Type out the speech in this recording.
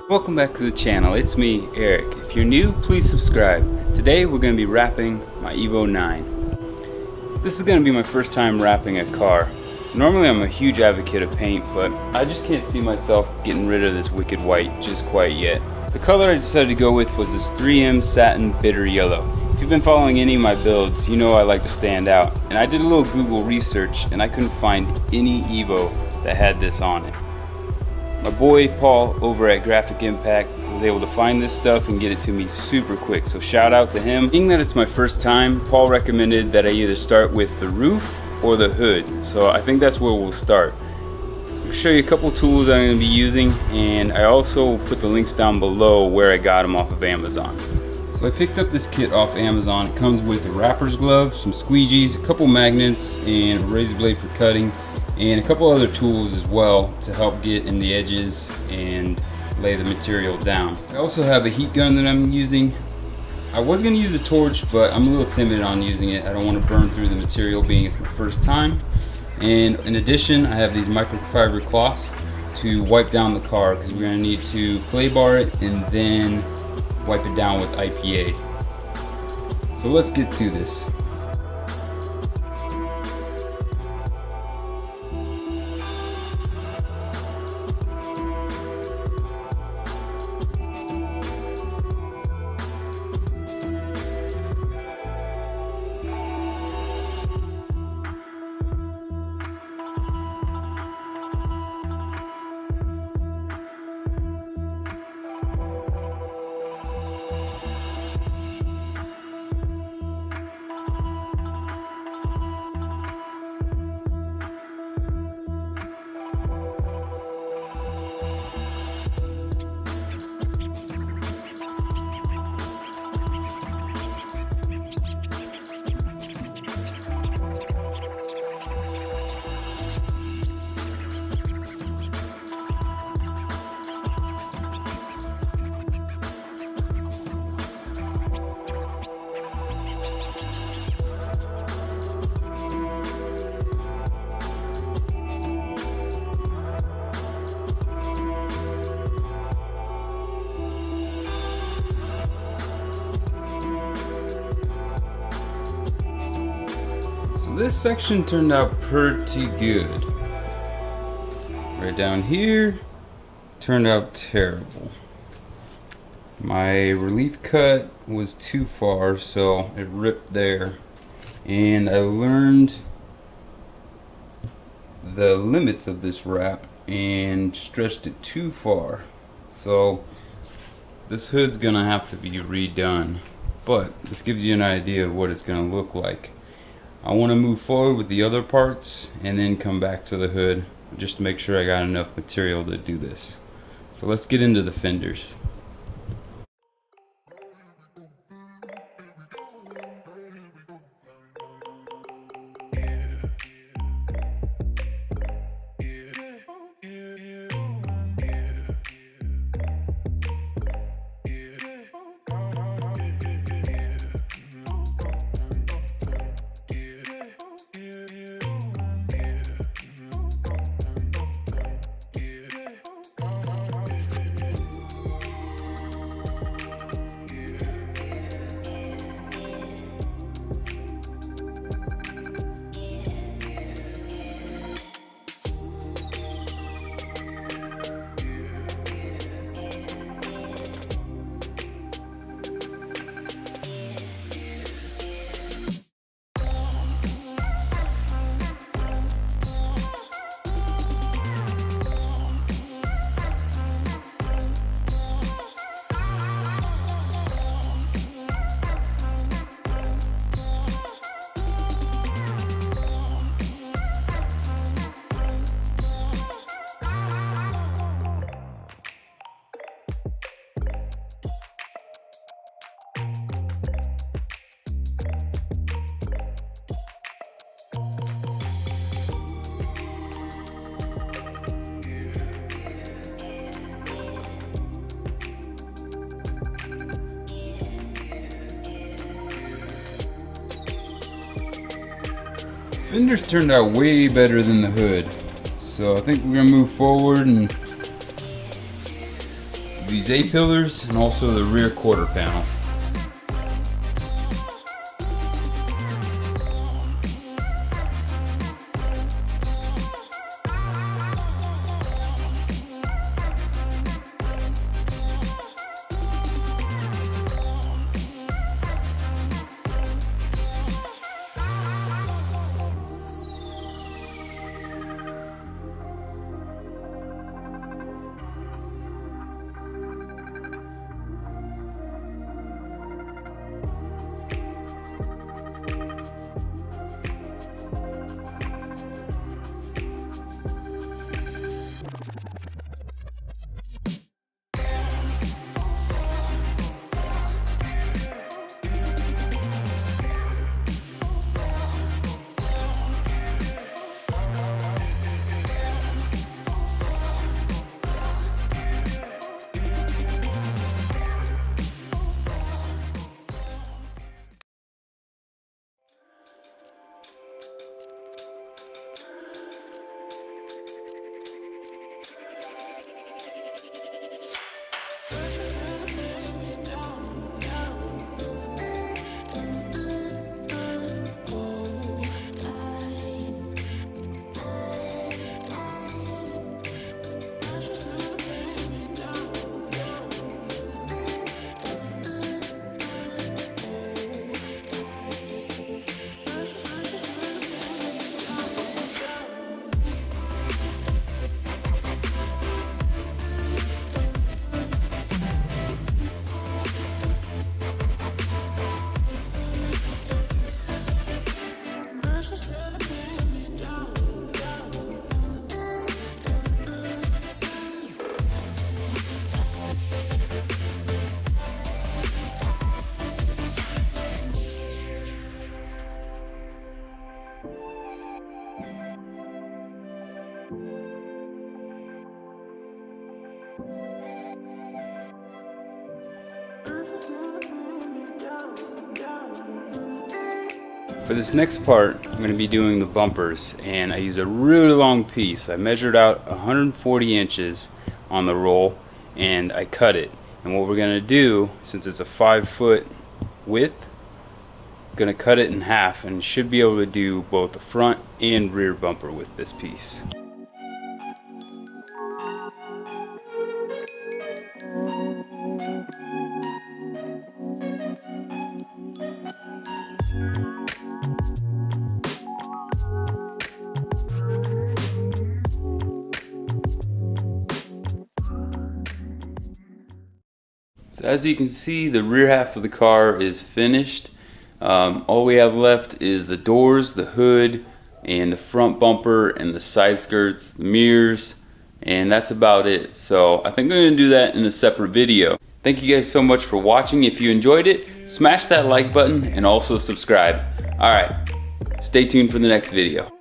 Welcome back to the channel. It's me, Eric. If you're new, please subscribe. Today we're going to be wrapping my Evo 9. This is going to be my first time wrapping a car. Normally I'm a huge advocate of paint, but I just can't see myself getting rid of this wicked white just quite yet. The color I decided to go with was this 3M Satin Bitter Yellow. If you've been following any of my builds, you know I like to stand out. And I did a little Google research and I couldn't find any Evo that had this on it. My boy Paul over at Graphic Impact was able to find this stuff and get it to me super quick, so shout out to him. Being that it's my first time, Paul recommended that I either start with the roof or the hood, so I think that's where we'll start. I'll show you a couple tools I'm going to be using, and I also put the links down below where I got them off of Amazon. So I picked up this kit off Amazon. It comes with a wrapper's glove, some squeegees, a couple magnets, and a razor blade for cutting, and a couple other tools as well to help get in the edges and lay the material down. I also have a heat gun that I'm using. I was going to use a torch, but I'm a little timid on using it. I don't want to burn through the material being it's my first time. And in addition, I have these microfiber cloths to wipe down the car because we're going to need to clay bar it and then wipe it down with IPA. So let's get to this. This section turned out pretty good. Right down here turned out terrible. My relief cut was too far, so it ripped there. And I learned the limits of this wrap and stretched it too far. So this hood's gonna have to be redone. But this gives you an idea of what it's gonna look like. I want to move forward with the other parts and then come back to the hood just to make sure I got enough material to do this. So let's get into the fenders. Fenders turned out way better than the hood, so I think we're gonna move forward and these A-pillars and also the rear quarter panel. For this next part, I'm going to be doing the bumpers, and I use a really long piece. I measured out 140 inches on the roll and I cut it. And what we're going to do, since it's a 5-foot width, going to cut it in half and should be able to do both the front and rear bumper with this piece. So as you can see, the rear half of the car is finished. All we have left is the doors, the hood, and the front bumper, and the side skirts, the mirrors, and that's about it. So I think I'm going to do that in a separate video. Thank you guys so much for watching. If you enjoyed it, smash that like button and also subscribe. Alright, stay tuned for the next video.